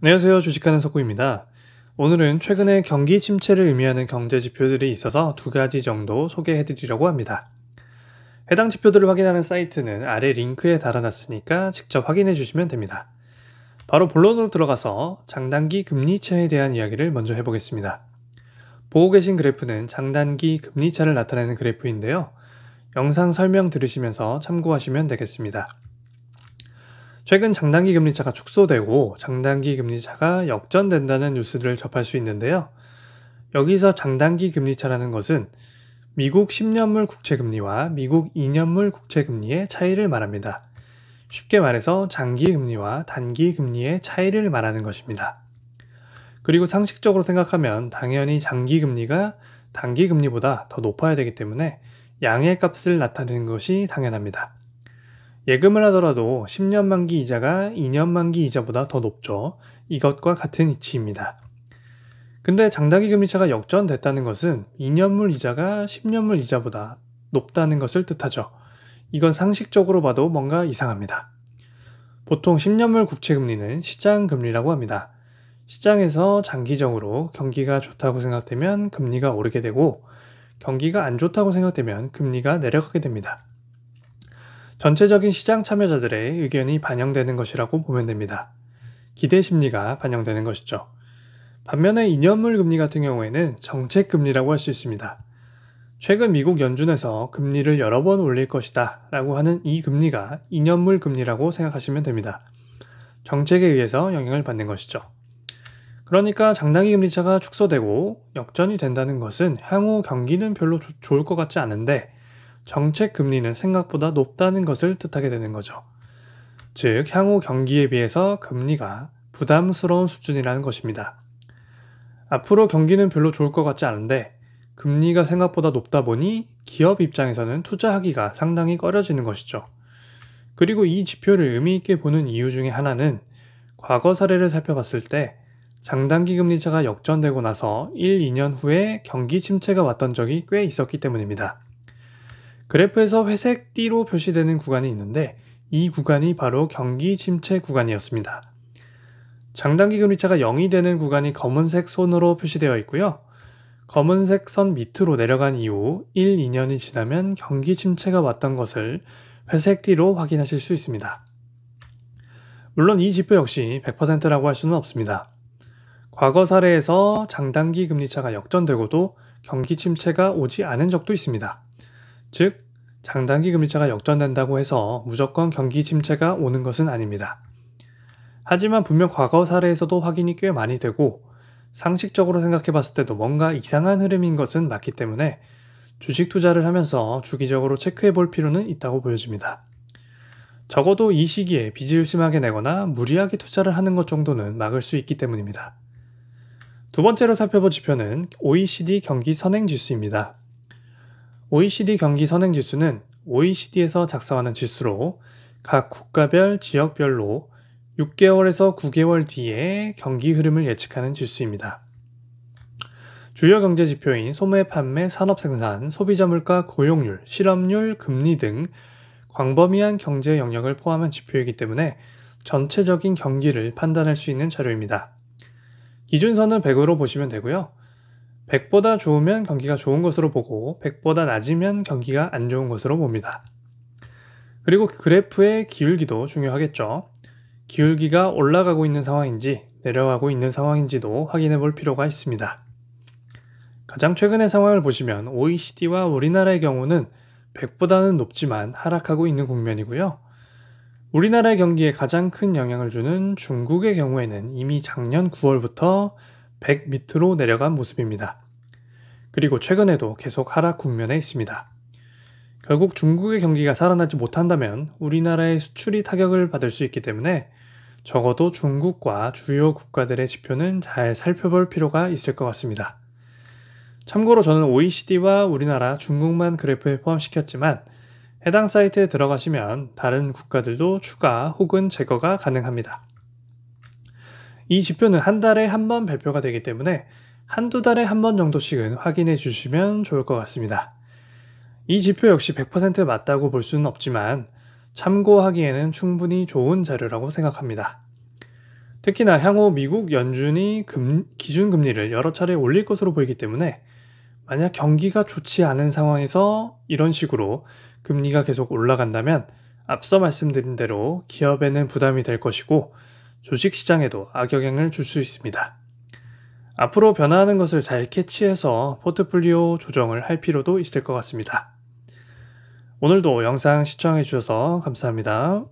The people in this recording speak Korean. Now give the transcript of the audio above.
안녕하세요. 주식하는 석구입니다. 오늘은 최근에 경기 침체를 의미하는 경제 지표들이 있어서 두 가지 정도 소개해 드리려고 합니다. 해당 지표들을 확인하는 사이트는 아래 링크에 달아놨으니까 직접 확인해 주시면 됩니다. 바로 본론으로 들어가서 장단기 금리차에 대한 이야기를 먼저 해보겠습니다. 보고 계신 그래프는 장단기 금리차를 나타내는 그래프인데요. 영상 설명 들으시면서 참고하시면 되겠습니다. 최근 장단기 금리차가 축소되고 장단기 금리차가 역전된다는 뉴스들을 접할 수 있는데요. 여기서 장단기 금리차라는 것은 미국 10년물 국채금리와 미국 2년물 국채금리의 차이를 말합니다. 쉽게 말해서 장기 금리와 단기 금리의 차이를 말하는 것입니다. 그리고 상식적으로 생각하면 당연히 장기 금리가 단기 금리보다 더 높아야 되기 때문에 양의 값을 나타내는 것이 당연합니다. 예금을 하더라도 10년 만기 이자가 2년 만기 이자보다 더 높죠. 이것과 같은 이치입니다. 근데 장단기 금리차가 역전됐다는 것은 2년물 이자가 10년물 이자보다 높다는 것을 뜻하죠. 이건 상식적으로 봐도 뭔가 이상합니다. 보통 10년물 국채금리는 시장금리라고 합니다. 시장에서 장기적으로 경기가 좋다고 생각되면 금리가 오르게 되고 경기가 안 좋다고 생각되면 금리가 내려가게 됩니다. 전체적인 시장 참여자들의 의견이 반영되는 것이라고 보면 됩니다. 기대 심리가 반영되는 것이죠. 반면에 2년물 금리 같은 경우에는 정책 금리라고 할 수 있습니다. 최근 미국 연준에서 금리를 여러 번 올릴 것이다 라고 하는 이 금리가 2년물 금리라고 생각하시면 됩니다. 정책에 의해서 영향을 받는 것이죠. 그러니까 장단기 금리차가 축소되고 역전이 된다는 것은 향후 경기는 별로 좋을 것 같지 않은데 정책 금리는 생각보다 높다는 것을 뜻하게 되는 거죠. 즉, 향후 경기에 비해서 금리가 부담스러운 수준이라는 것입니다. 앞으로 경기는 별로 좋을 것 같지 않은데 금리가 생각보다 높다 보니 기업 입장에서는 투자하기가 상당히 꺼려지는 것이죠. 그리고 이 지표를 의미 있게 보는 이유 중에 하나는 과거 사례를 살펴봤을 때 장단기 금리차가 역전되고 나서 1, 2년 후에 경기 침체가 왔던 적이 꽤 있었기 때문입니다. 그래프에서 회색 띠로 표시되는 구간이 있는데 이 구간이 바로 경기 침체 구간이었습니다. 장단기 금리차가 0이 되는 구간이 검은색 선으로 표시되어 있고요. 검은색 선 밑으로 내려간 이후 1, 2년이 지나면 경기 침체가 왔던 것을 회색 띠로 확인하실 수 있습니다. 물론 이 지표 역시 100%라고 할 수는 없습니다. 과거 사례에서 장단기 금리차가 역전되고도 경기 침체가 오지 않은 적도 있습니다. 즉, 장단기 금리차가 역전된다고 해서 무조건 경기 침체가 오는 것은 아닙니다. 하지만 분명 과거 사례에서도 확인이 꽤 많이 되고 상식적으로 생각해 봤을 때도 뭔가 이상한 흐름인 것은 맞기 때문에 주식 투자를 하면서 주기적으로 체크해 볼 필요는 있다고 보여집니다. 적어도 이 시기에 빚을 심하게 내거나 무리하게 투자를 하는 것 정도는 막을 수 있기 때문입니다. 두 번째로 살펴볼 지표는 OECD 경기 선행지수입니다. OECD 경기 선행지수는 OECD에서 작성하는 지수로 각 국가별 지역별로 6개월에서 9개월 뒤에 경기 흐름을 예측하는 지수입니다. 주요 경제 지표인 소매 판매, 산업 생산, 소비자 물가, 고용률, 실업률, 금리 등 광범위한 경제 영역을 포함한 지표이기 때문에 전체적인 경기를 판단할 수 있는 자료입니다. 기준선은 100으로 보시면 되고요. 100보다 좋으면 경기가 좋은 것으로 보고 100보다 낮으면 경기가 안 좋은 것으로 봅니다. 그리고 그래프의 기울기도 중요하겠죠. 기울기가 올라가고 있는 상황인지 내려가고 있는 상황인지도 확인해 볼 필요가 있습니다. 가장 최근의 상황을 보시면 OECD와 우리나라의 경우는 100보다는 높지만 하락하고 있는 국면이고요. 우리나라의 경기에 가장 큰 영향을 주는 중국의 경우에는 이미 작년 9월부터 100 밑으로 내려간 모습입니다. 그리고 최근에도 계속 하락 국면에 있습니다. 결국 중국의 경기가 살아나지 못한다면 우리나라의 수출이 타격을 받을 수 있기 때문에 적어도 중국과 주요 국가들의 지표는 잘 살펴볼 필요가 있을 것 같습니다. 참고로 저는 OECD와 우리나라, 중국만 그래프에 포함시켰지만 해당 사이트에 들어가시면 다른 국가들도 추가 혹은 제거가 가능합니다. 이 지표는 한 달에 한 번 발표가 되기 때문에 한두 달에 한 번 정도씩은 확인해 주시면 좋을 것 같습니다. 이 지표 역시 100% 맞다고 볼 수는 없지만 참고하기에는 충분히 좋은 자료라고 생각합니다. 특히나 향후 미국 연준이 기준금리를 여러 차례 올릴 것으로 보이기 때문에 만약 경기가 좋지 않은 상황에서 이런 식으로 금리가 계속 올라간다면 앞서 말씀드린 대로 기업에는 부담이 될 것이고 주식시장에도 악영향을 줄 수 있습니다. 앞으로 변화하는 것을 잘 캐치해서 포트폴리오 조정을 할 필요도 있을 것 같습니다. 오늘도 영상 시청해 주셔서 감사합니다.